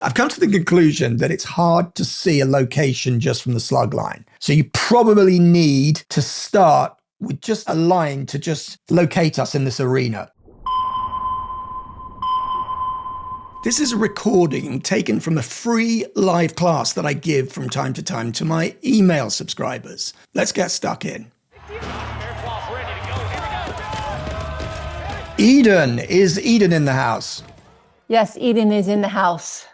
I've come to the conclusion that it's hard to see a location just from the slug line. So you probably need to start with just a line to just locate us in this arena. This is a recording taken from a free live class that I give from time to time to my email subscribers. Let's get stuck in. Eden, is Eden in the house? Yes, Eden is in the house.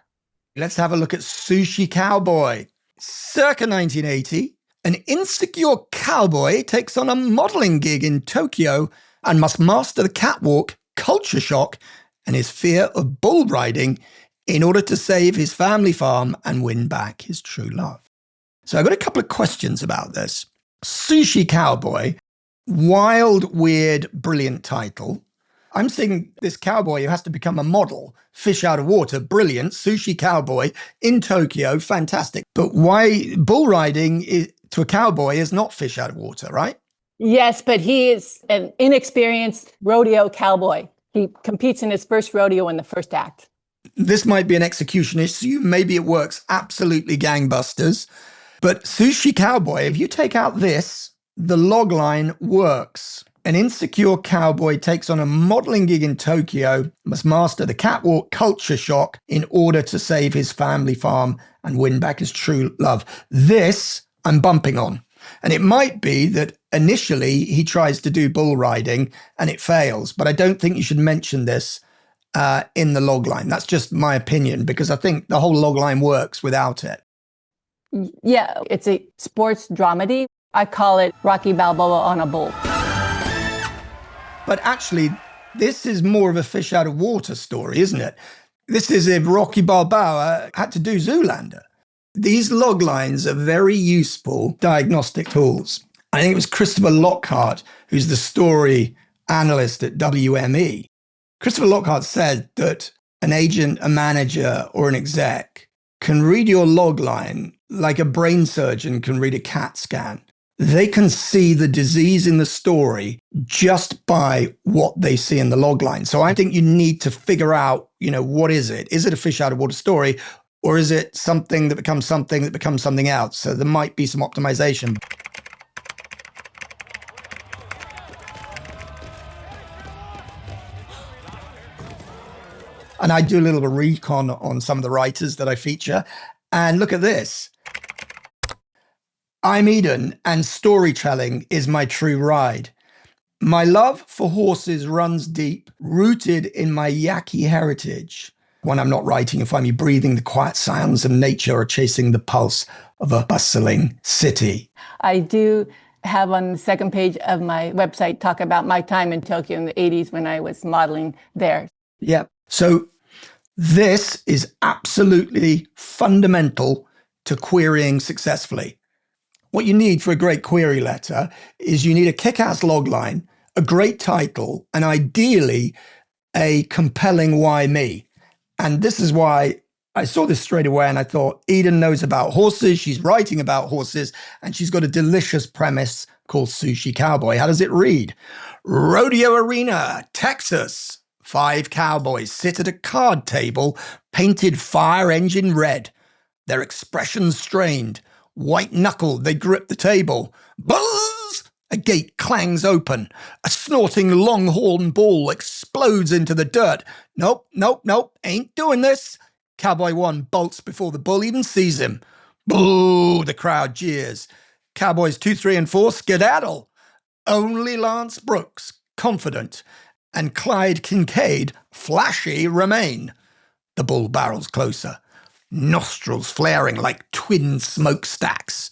Let's have a look at Sushi Cowboy. Circa 1980, an insecure cowboy takes on a modeling gig in Tokyo and must master the catwalk, culture shock, and his fear of bull riding in order to save his family farm and win back his true love. So I've got a couple of questions about this. Sushi Cowboy, wild, weird, brilliant title. I'm seeing this cowboy who has to become a model, fish out of water, brilliant, Sushi Cowboy in Tokyo, fantastic. But why bull riding to a cowboy is not fish out of water, right? Yes, but he is an inexperienced rodeo cowboy. He competes in his first rodeo in the first act. This might be an execution issue. Maybe it works absolutely gangbusters. But Sushi Cowboy, if you take out this, the logline works. An insecure cowboy takes on a modeling gig in Tokyo, must master the catwalk, culture shock in order to save his family farm and win back his true love. This I'm bumping on. And it might be that initially he tries to do bull riding and it fails, but I don't think you should mention this in the logline. That's just my opinion, because I think the whole logline works without it. Yeah, it's a sports dramedy. I call it Rocky Balboa on a bull. But actually, this is more of a fish out of water story, isn't it? This is if Rocky Balboa had to do Zoolander. These log lines are very useful diagnostic tools. I think it was Christopher Lockhart, who's the story analyst at WME. Christopher Lockhart said that an agent, a manager, or an exec can read your log line like a brain surgeon can read a CAT scan. They can see the disease in the story just by what they see in the log line. So I think you need to figure out, what is it? Is it a fish out of water story? Or is it something that becomes something that becomes something else? So there might be some optimization. And I do a little bit of recon on some of the writers that I feature. And look at this. I'm Eden, and storytelling is my true ride. My love for horses runs deep, rooted in my Yaqui heritage. When I'm not writing, you find me breathing the quiet sounds of nature or chasing the pulse of a bustling city. I do have on the second page of my website talk about my time in Tokyo in the 80s when I was modeling there. Yeah. So this is absolutely fundamental to querying successfully. What you need for a great query letter is you need a kick-ass logline, a great title, and ideally a compelling why me. And this is why I saw this straight away and I thought, Eden knows about horses, she's writing about horses, and she's got a delicious premise called Sushi Cowboy. How does it read? Rodeo Arena, Texas. 5 cowboys sit at a card table painted fire engine red. Their expressions strained. White-knuckled, they grip the table. Buzz! A gate clangs open. A snorting longhorn bull explodes into the dirt. Nope, ain't doing this. Cowboy 1 bolts before the bull even sees him. Boo! The crowd jeers. Cowboys 2, 3, and 4 skedaddle. Only Lance Brooks, confident, and Clyde Kincaid, flashy, remain. The bull barrels closer, nostrils flaring like twin smokestacks.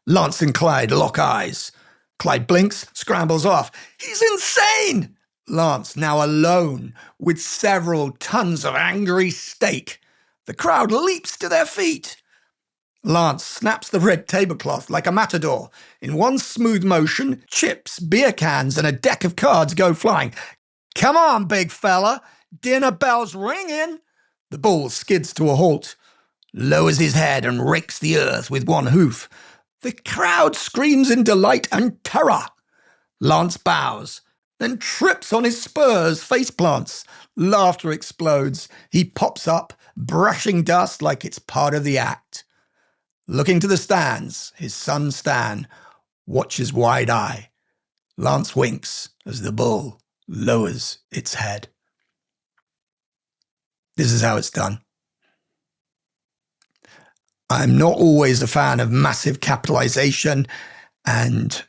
Lance and Clyde lock eyes. Clyde blinks, scrambles off. He's insane! Lance now alone with several tons of angry steak. The crowd leaps to their feet. Lance snaps the red tablecloth like a matador. In one smooth motion, chips, beer cans, and a deck of cards go flying. Come on, big fella. Dinner bell's ringing. The bull skids to a halt, lowers his head and rakes the earth with one hoof. The crowd screams in delight and terror. Lance bows, then trips on his spurs, face plants. Laughter explodes. He pops up brushing dust like it's part of the act. Looking to the stands, his son Stan watches wide-eye. Lance winks as the bull lowers its head. This is how it's done. I'm not always a fan of massive capitalization and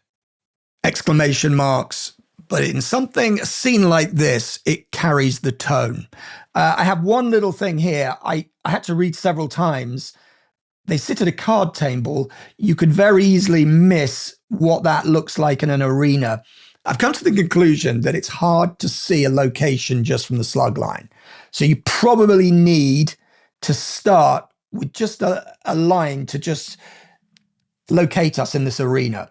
exclamation marks, but in a scene like this, it carries the tone. I have one little thing here. I had to read several times. They sit at a card table. You could very easily miss what that looks like in an arena. I've come to the conclusion that it's hard to see a location just from the slug line. So you probably need to start with just a line to just locate us in this arena,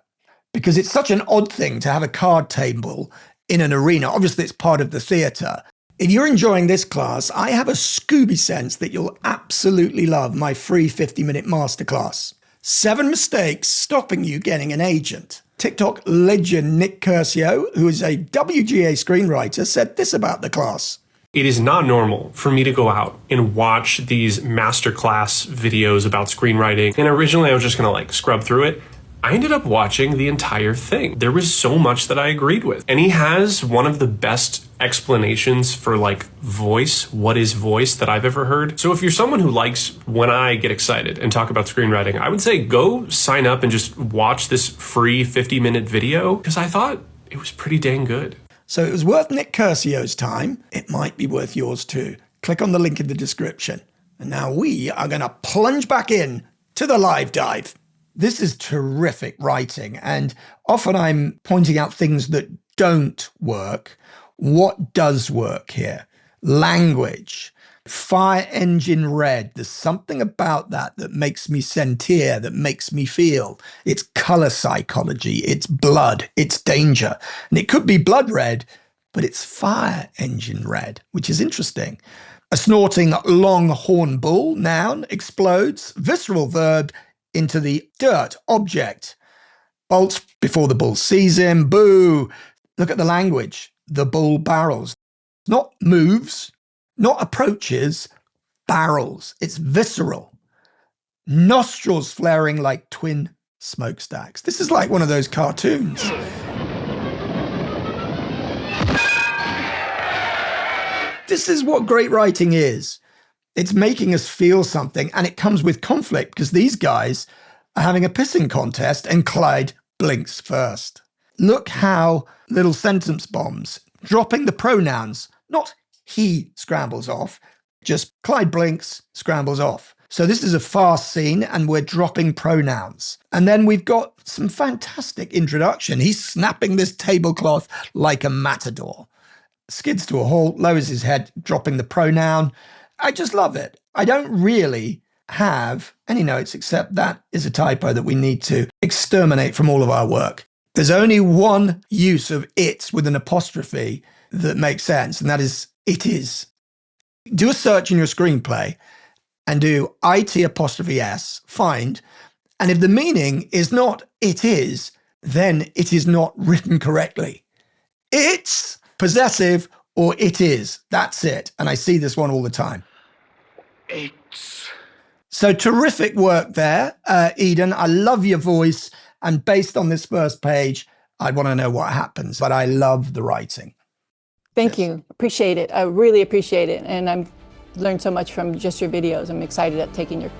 because it's such an odd thing to have a card table in an arena. Obviously, it's part of the theater. If you're enjoying this class, I have a Scooby sense that you'll absolutely love my free 50-minute masterclass. 7 mistakes stopping you getting an agent. TikTok legend Nick Curcio, who is a WGA screenwriter, said this about the class. It is not normal for me to go out and watch these masterclass videos about screenwriting. And originally I was just going to scrub through it. I ended up watching the entire thing. There was so much that I agreed with. And he has one of the best explanations for voice, what is voice, that I've ever heard. So if you're someone who likes when I get excited and talk about screenwriting, I would say go sign up and just watch this free 50-minute video, because I thought it was pretty dang good. So it was worth Nick Curcio's time. It might be worth yours too. Click on the link in the description. And now we are going to plunge back in to the live dive. This is terrific writing, and often I'm pointing out things that don't work. What does work here? Language. Fire engine red. There's something about that makes me sentire, that makes me feel. It's color psychology. It's blood. It's danger. And it could be blood red, but it's fire engine red, which is interesting. A snorting longhorn bull, noun, explodes. Visceral verb, into the dirt, object. Bolts before the bull sees him. Boo. Look at the language. The bull barrels. Not moves, not approaches, barrels. It's visceral. Nostrils flaring like twin smokestacks. This is like one of those cartoons. This is what great writing is. It's making us feel something, and it comes with conflict, because these guys are having a pissing contest and Clyde blinks first. Look how little sentence bombs, dropping the pronouns, not he scrambles off, just Clyde blinks, scrambles off. So this is a fast scene and we're dropping pronouns. And then we've got some fantastic introduction. He's snapping this tablecloth like a matador. Skids to a halt, lowers his head, dropping the pronoun. I just love it. I don't really have any notes, except that is a typo that we need to exterminate from all of our work. There's only one use of it with an apostrophe that makes sense, and that is it is. Do a search in your screenplay and do IT''S, find, and if the meaning is not it is, then it is not written correctly. It's possessive or it is. That's it. And I see this one all the time. So terrific work there, Eden. I love your voice. And based on this first page, I want to know what happens. But I love the writing. Thank you. Appreciate it. I really appreciate it. And I've learned so much from just your videos. I'm excited at taking your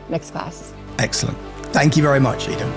next classes. Excellent. Thank you very much, Eden.